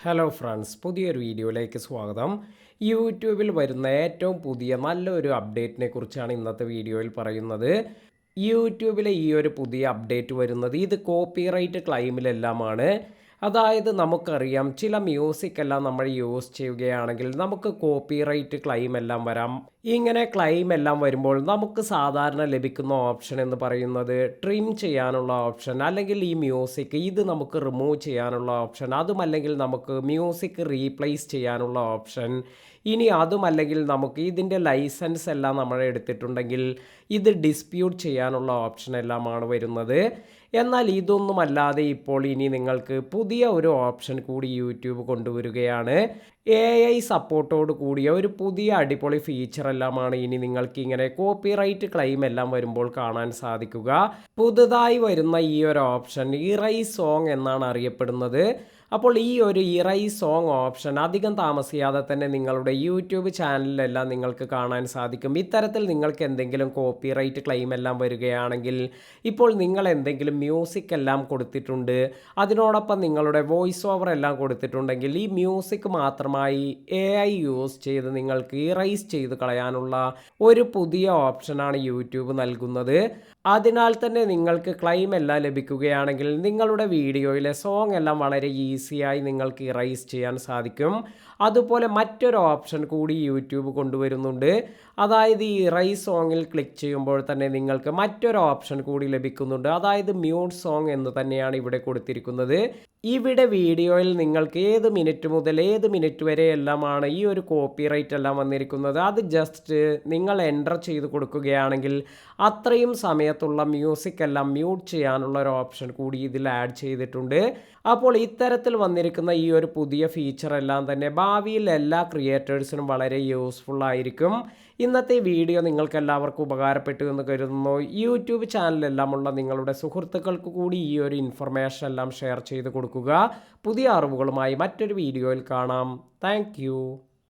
Hello friends, പുതിയൊരു വീഡിയോയിലേക്ക് സ്വാഗതം. യൂട്യൂബിൽ വരുന്ന ഏറ്റവും പുതിയ നല്ലൊരു അപ്ഡേറ്റിനെ കുറിച്ചാണ് ഇന്നത്തെ വീഡിയോയിൽ പറയുന്നത്. യൂട്യൂബിലെ ഈ ഒരു പുതിയ അപ്ഡേറ്റ് വരുന്നത് ഇത് കോപ്പിറൈറ്റ് ക്ലെയിമിലെല്ലാമാണ്. അതായത് നമുക്കറിയാം, ചില മ്യൂസിക് എല്ലാം നമ്മൾ യൂസ് ചെയ്യുകയാണെങ്കിൽ നമുക്ക് കോപ്പിറൈറ്റ് ക്ലെയിം എല്ലാം വരാം. ഇങ്ങനെ ക്ലെയിം എല്ലാം വരുമ്പോൾ നമുക്ക് സാധാരണ ലഭിക്കുന്ന ഓപ്ഷൻ എന്ന് പറയുന്നത് ട്രിം ചെയ്യാനുള്ള ഓപ്ഷൻ, അല്ലെങ്കിൽ ഈ മ്യൂസിക് ഇത് നമുക്ക് റിമൂവ് ചെയ്യാനുള്ള ഓപ്ഷൻ, അതുമല്ലെങ്കിൽ നമുക്ക് മ്യൂസിക് റീപ്ലേസ് ചെയ്യാനുള്ള ഓപ്ഷൻ, ഇനി അതുമല്ലെങ്കിൽ നമുക്ക് ഇതിൻ്റെ ലൈസൻസ് എല്ലാം നമ്മൾ എടുത്തിട്ടുണ്ടെങ്കിൽ ഇത് ഡിസ്പ്യൂട്ട് ചെയ്യാനുള്ള ഓപ്ഷൻ എല്ലാമാണ് വരുന്നത്. എന്നാൽ ഇതൊന്നുമല്ലാതെ ഇപ്പോൾ ഇനി നിങ്ങൾക്ക് പുതിയ ഒരു ഓപ്ഷൻ കൂടി യൂട്യൂബ് കൊണ്ടുവരികയാണ്. AI സപ്പോർട്ടോട് കൂടിയ ഒരു പുതിയ അടിപൊളി ഫീച്ചർ എല്ലാമാണ് ഇനി നിങ്ങൾക്ക് ഇങ്ങനെ കോപ്പിറൈറ്റ് ക്ലെയിം എല്ലാം വരുമ്പോൾ കാണാൻ സാധിക്കുക. പുതുതായി വരുന്ന ഈ ഒരു ഓപ്ഷൻ ഇറൈസ് സോങ് എന്നാണ് അറിയപ്പെടുന്നത്. അപ്പോൾ ഈ ഒരു ഇറൈസ് സോങ് ഓപ്ഷൻ അധികം താമസിയാതെ തന്നെ നിങ്ങളുടെ യൂട്യൂബ് ചാനലിലെല്ലാം നിങ്ങൾക്ക് കാണാൻ സാധിക്കും. ഇത്തരത്തിൽ നിങ്ങൾക്ക് എന്തെങ്കിലും കോപ്പിറൈറ്റ് ക്ലെയിം എല്ലാം വരികയാണെങ്കിൽ, ഇപ്പോൾ നിങ്ങൾ എന്തെങ്കിലും മ്യൂസിക് എല്ലാം കൊടുത്തിട്ടുണ്ട്, അതിനോടൊപ്പം നിങ്ങളുടെ വോയിസ് ഓവർ എല്ലാം കൊടുത്തിട്ടുണ്ടെങ്കിൽ ഈ മ്യൂസിക് മാത്രമായി AI യൂസ് ചെയ്ത് നിങ്ങൾക്ക് ഇറൈസ് ചെയ്ത് കളയാനുള്ള ഒരു പുതിയ ഓപ്ഷനാണ് യൂട്യൂബ് നൽകുന്നത്. അതിനാൽ തന്നെ നിങ്ങൾക്ക് ക്ലെയിം എല്ലാം ലഭിക്കുകയാണെങ്കിൽ നിങ്ങളുടെ വീഡിയോയിലെ സോങ് എല്ലാം വളരെ ഈസിയായി നിങ്ങൾക്ക് ഇറൈസ് ചെയ്യാൻ സാധിക്കും. അതുപോലെ മറ്റൊരു ഓപ്ഷൻ കൂടി യൂട്യൂബ് കൊണ്ടുവരുന്നുണ്ട്. അതായത് ഈ ഇറൈസ് സോങ്ങിൽ ക്ലിക്ക് ചെയ്യുമ്പോൾ തന്നെ നിങ്ങൾക്ക് മറ്റൊരു ഓപ്ഷൻ കൂടി ലഭിക്കുന്നുണ്ട്. അതായത് മ്യൂട്ട് സോങ് എന്ന് തന്നെയാണ് ഇവിടെ കൊടുത്തിരിക്കുന്നത്. ഇവിടെ വീഡിയോയിൽ നിങ്ങൾക്ക് ഏത് മിനിറ്റ് മുതൽ ഏത് മിനിറ്റ് വരെ എല്ലാമാണ് ഈ ഒരു കോപ്പിറൈറ്റ് എല്ലാം വന്നിരിക്കുന്നത്. അത് ജസ്റ്റ് നിങ്ങൾ എൻ്റർ ചെയ്ത് കൊടുക്കുകയാണെങ്കിൽ അത്രയും സമയത്തുള്ള മ്യൂസിക് എല്ലാം മ്യൂട്ട് ചെയ്യാനുള്ള ഒരു ഓപ്ഷൻ കൂടി ഇതിൽ ആഡ് ചെയ്തിട്ടുണ്ട്. അപ്പോൾ ഇത്തരത്തിൽ വന്നിരിക്കുന്ന ഈ ഒരു പുതിയ ഫീച്ചർ എല്ലാം തന്നെ ഭാവിയിൽ എല്ലാ ക്രിയേറ്റേഴ്സിനും വളരെ യൂസ്ഫുൾ ആയിരിക്കും. ഇന്നത്തെ വീഡിയോ നിങ്ങൾക്ക് എല്ലാവർക്കും ഉപകാരപ്പെട്ടു എന്ന് കരുതുന്നു. യൂട്യൂബ് ചാനലെല്ലാമുള്ള നിങ്ങളുടെ സുഹൃത്തുക്കൾക്ക് കൂടി ഈ ഒരു ഇൻഫർമേഷൻ എല്ലാം ഷെയർ ചെയ്ത് കൊടുക്കുക. പുതിയ അറിവുകളുമായി മറ്റൊരു വീഡിയോയിൽ കാണാം. താങ്ക്